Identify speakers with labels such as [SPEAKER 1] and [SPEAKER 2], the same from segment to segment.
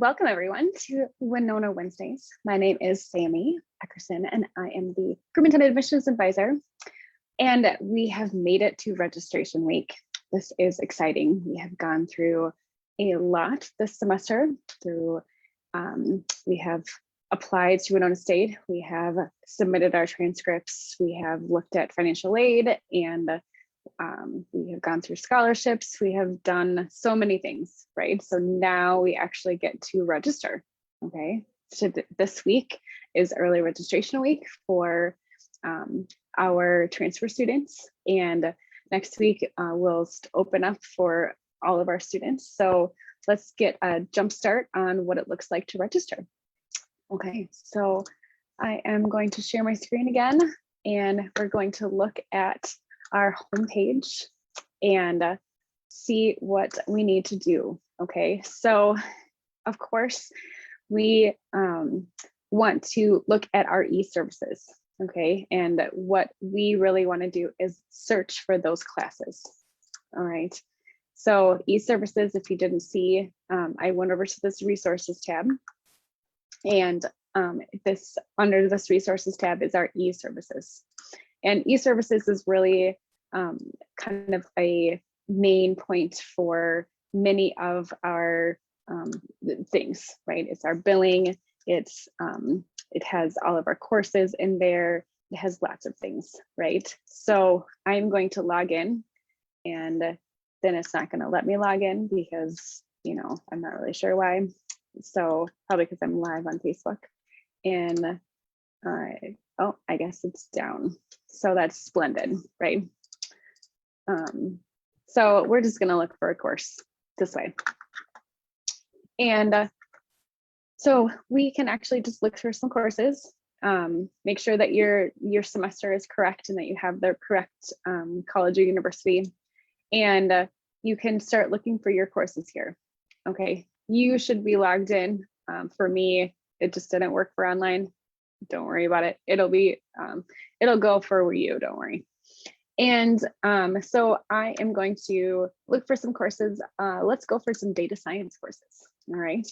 [SPEAKER 1] welcome everyone to Winona Wednesdays. My name is Sammie Eckerson and I am the Recruitment and Admissions Advisor. And we have made it to registration week. This is exciting. We have gone through a lot this semester. We have applied to Winona State. We have submitted our transcripts. We have looked at financial aid and we have gone through scholarships. We have done so many things, right? So now we actually get to register, okay? So this week is early registration week for our transfer students. And next week we'll open up for all of our students. So let's get a jump start on what it looks like to register. Okay, so I am going to share my screen again, and we're going to look at our homepage and see what we need to do. Okay, so of course we want to look at our e-services. Okay, and what we really want to do is search for those classes. All right, so e-services, if you didn't see, I went over to this resources tab, and this under this resources tab is our e-services. And e-services is really kind of a main point for many of our things, right? It's our billing, it has all of our courses in there, it has lots of things, right? So I'm going to log in, and then it's not going to let me log in because, you know, I'm not really sure why. So probably because I'm live on Facebook, and oh, I guess it's down. So that's splendid, right? So we're just going to look for a course this way. And so we can actually just look for some courses, make sure that your semester is correct and that you have the correct college or university. And you can start looking for your courses here. Okay, you should be logged in. For me, it just didn't work for online. Don't worry about it. It'll go for you, don't worry. And so I am going to look for some courses. Let's go for some data science courses, all right?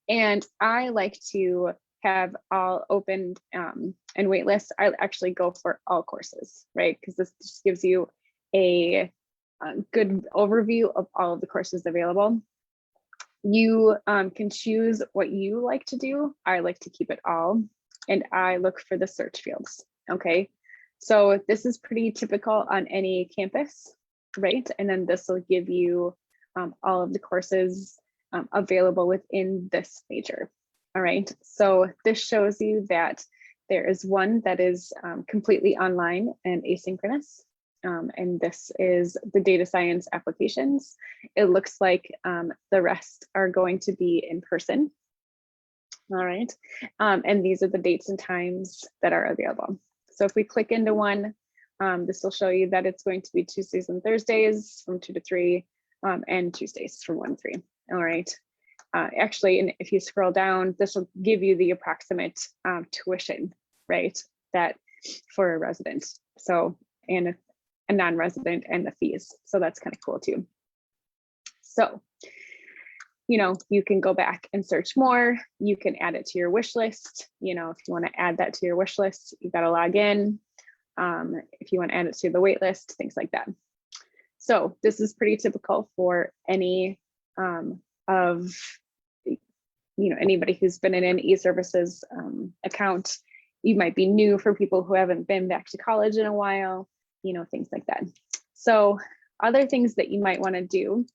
[SPEAKER 1] And I like to have all opened and waitlist. I actually go for all courses, right? Because this just gives you a good overview of all of the courses available. You can choose what you like to do. I like to keep it all, and I look for the search fields, okay? So this is pretty typical on any campus, right? And then this will give you all of the courses available within this major, all right? So this shows you that there is one that is completely online and asynchronous. And this is the data science applications. It looks like the rest are going to be in person. All right, and these are the dates and times that are available. So if we click into one, this will show you that it's going to be Tuesdays and Thursdays from 2 to 3, and Tuesdays from 1 to 3. All right, actually, and if you scroll down, this will give you the approximate tuition, right, that for a resident. So, and a non-resident, and the fees. So that's kind of cool too. So, you know, you can go back and search more. You can add it to your wish list. You know, if you want to add that to your wish list, you got to log in. If you want to add it to the wait list, things like that. So this is pretty typical for any anybody who's been in an e-services account. You might be new for people who haven't been back to college in a while, you know, things like that. So other things that you might want to do,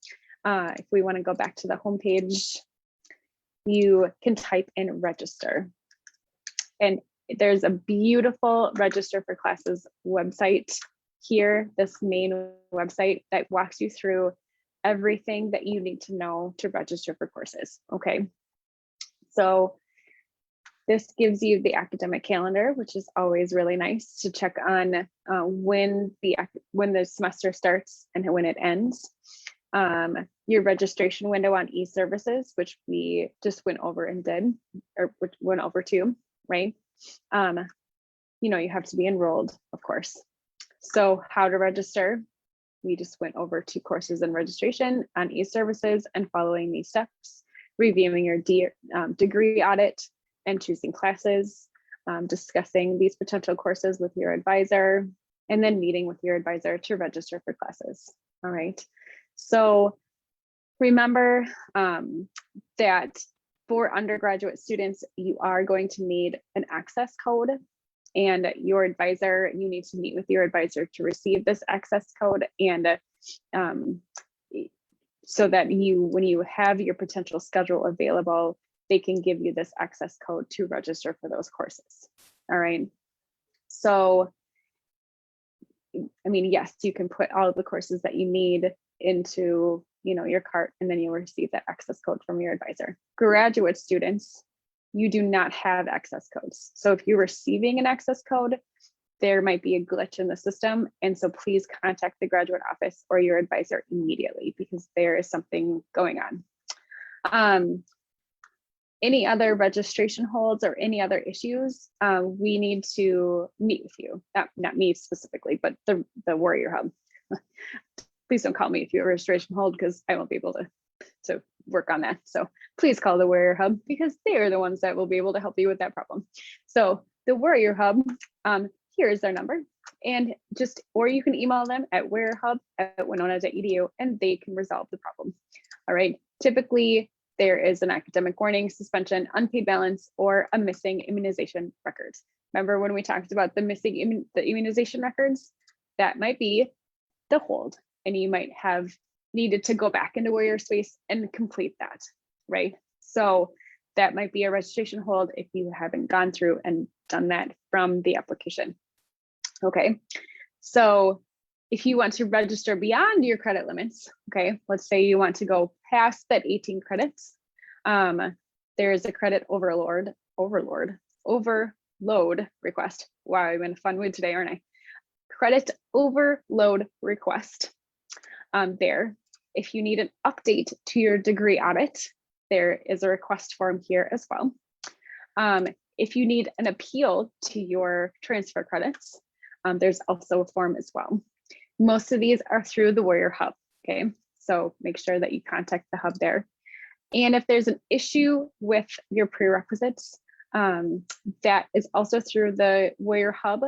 [SPEAKER 1] if we want to go back to the homepage, you can type in register. And there's a beautiful register for classes website here, this main website that walks you through everything that you need to know to register for courses, okay? So this gives you the academic calendar, which is always really nice to check on when the semester starts and when it ends. Your registration window on e-services, which we just went over and did, or which went over to, right? You know, you have to be enrolled, of course. So how to register, we just went over to courses and registration on e-services, and following these steps, reviewing your degree audit and choosing classes, discussing these potential courses with your advisor, and then meeting with your advisor to register for classes. All right. So remember that for undergraduate students, you are going to need an access code, and your advisor, you need to meet with your advisor to receive this access code, and so that when you have your potential schedule available, they can give you this access code to register for those courses. All right. So, I mean, yes, you can put all of the courses that you need into, your cart, and then you'll receive that access code from your advisor. Graduate students, you do not have access codes. So if you're receiving an access code, there might be a glitch in the system. And so please contact the graduate office or your advisor immediately, because there is something going on. Any other registration holds or any other issues, we need to meet with you. Not me specifically, but the Warrior Hub. Please don't call me if you have a registration hold, because I won't be able to work on that. So please call the Warrior Hub, because they are the ones that will be able to help you with that problem. So the Warrior Hub, here is their number, and or you can email them at warriorhub@winona.edu, and they can resolve the problem. All right. Typically, there is an academic warning, suspension, unpaid balance, or a missing immunization record. Remember when we talked about the missing the immunization records? That might be the hold, and you might have needed to go back into Warrior Space and complete that, right? So that might be a registration hold if you haven't gone through and done that from the application. Okay, so if you want to register beyond your credit limits, okay, let's say you want to go past that 18 credits, there is a credit overload request. Wow, I'm in a fun mood today, aren't I? Credit overload request. There, if you need an update to your degree audit, there is a request form here as well. If you need an appeal to your transfer credits, there's also a form as well. Most of these are through the Warrior Hub, okay? So make sure that you contact the hub there. And if there's an issue with your prerequisites, that is also through the Warrior Hub,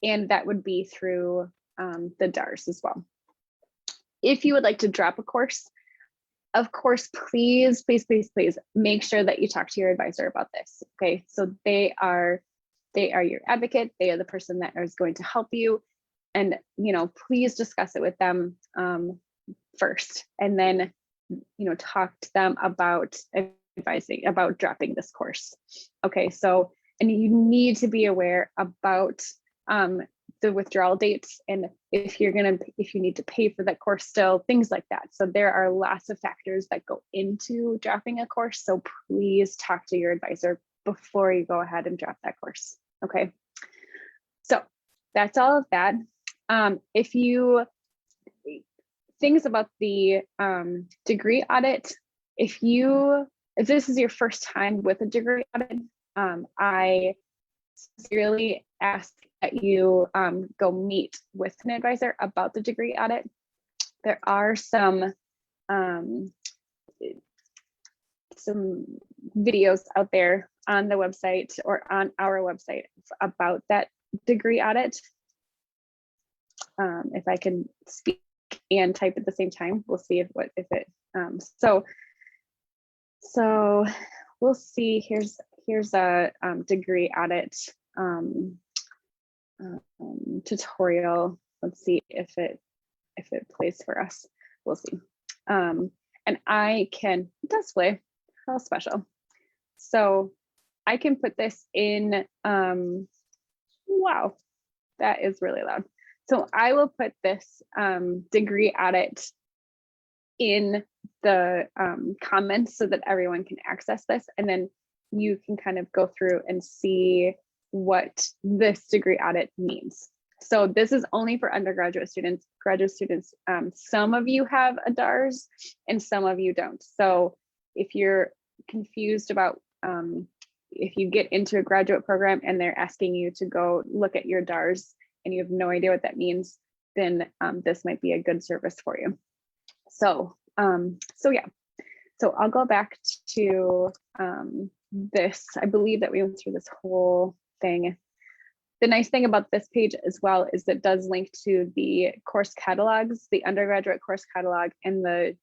[SPEAKER 1] and that would be through the DARS as well. If you would like to drop a course, of course, please make sure that you talk to your advisor about this, okay? So they are your advocate. They are the person that is going to help you. And, please discuss it with them first, and then, talk to them about advising about dropping this course. Okay, so, and you need to be aware about the withdrawal dates, and if you need to pay for that course still, things like that. So there are lots of factors that go into dropping a course. So please talk to your advisor before you go ahead and drop that course. Okay, so that's all of that. Things about the degree audit, if this is your first time with a degree audit, I sincerely ask that you go meet with an advisor about the degree audit. There are some videos out there on the website or on our website about that degree audit. If I can speak and type at the same time, we'll see so we'll see. Here's a degree audit tutorial. Let's see if it plays for us. We'll see. And I can display how special. So I can put this in. Wow, that is really loud. So I will put this degree audit in the comments so that everyone can access this, and then you can kind of go through and see what this degree audit means. So this is only for undergraduate students. Graduate students, some of you have a DARS and some of you don't. So if you're confused about if you get into a graduate program and they're asking you to go look at your DARS and you have no idea what that means, then this might be a good service for you. So yeah. So I'll go back to this. I believe that we went through this whole thing. The nice thing about this page as well is that it does link to the course catalogs, the undergraduate course catalog and the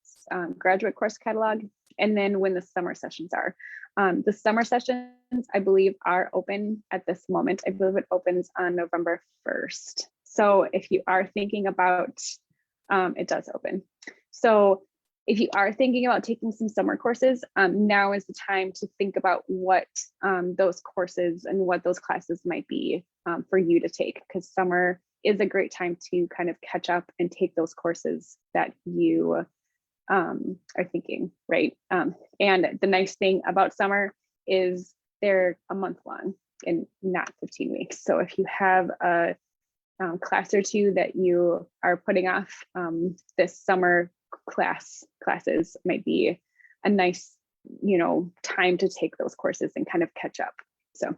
[SPEAKER 1] graduate course catalog, and then when the summer sessions are. The summer sessions, I believe, are open at this moment. I believe it opens on November 1st. So if you are thinking about, it does open. So if you are thinking about taking some summer courses, now is the time to think about what those courses and what those classes might be for you to take, because summer is a great time to kind of catch up and take those courses that you are thinking, right? And the nice thing about summer is they're a month long and not 15 weeks. So if you have a class or two that you are putting off, this summer classes might be a nice, time to take those courses and kind of catch up. So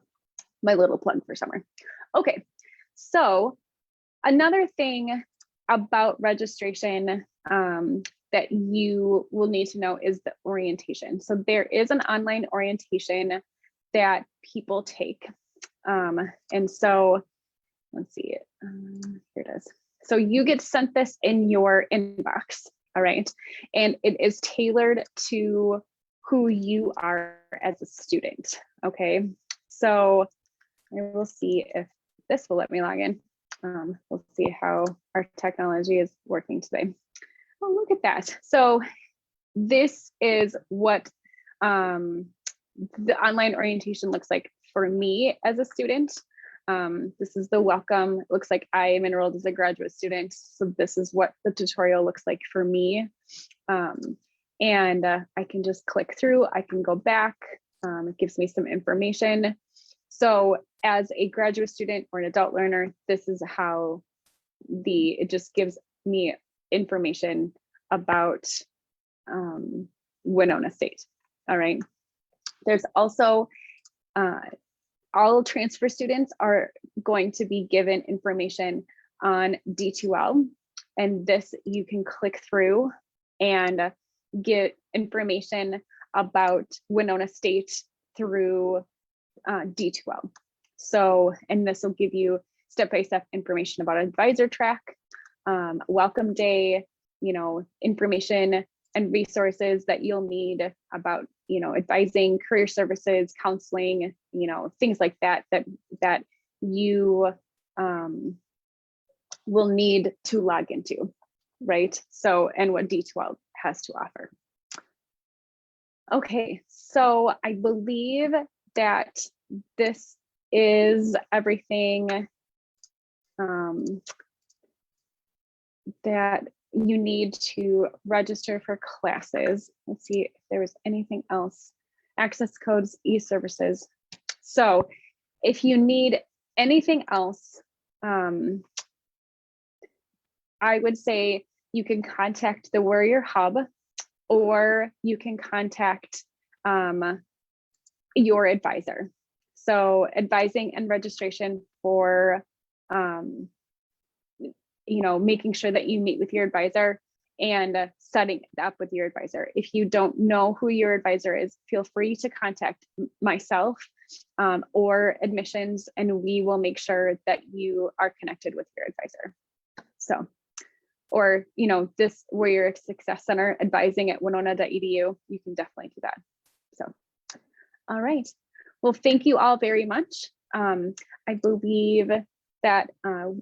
[SPEAKER 1] my little plug for summer. Okay, so another thing about registration that you will need to know is the orientation. So there is an online orientation that people take. And so let's see, here it is. So you get sent this in your inbox, all right? And it is tailored to who you are as a student, okay? So I will see if this will let me log in. We'll see how our technology is working today. Oh, look at that. So this is what the online orientation looks like for me as a student. This is the welcome. It looks like I am enrolled as a graduate student. So this is what the tutorial looks like for me. And I can just click through, I can go back. It gives me some information. So as a graduate student or an adult learner, this is how it just gives me information about Winona State. All right. There's also all transfer students are going to be given information on D2L, and this you can click through and get information about Winona State through D2L. So, and this will give you step-by-step information about advisor track, welcome day, information and resources that you'll need about, advising, career services, counseling, things like that you will need to log into, right? So, and what D2L has to offer. Okay, so I believe that this is everything that you need to register for classes. Let's see if there was anything else. Access codes, e-services. So if you need anything else, I would say you can contact the Warrior Hub, or you can contact your advisor. So advising and registration for making sure that you meet with your advisor and setting it up with your advisor. If you don't know who your advisor is, feel free to contact myself or admissions, and we will make sure that you are connected with your advisor. So, or, this Warrior Success Center advising at winona.edu, you can definitely do that. So, all right. Well, thank you all very much. I believe that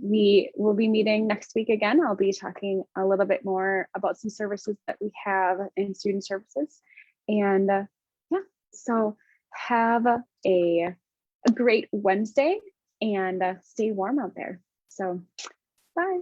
[SPEAKER 1] we will be meeting next week again. I'll be talking a little bit more about some services that we have in student services. And yeah, so have a great Wednesday and stay warm out there. So bye.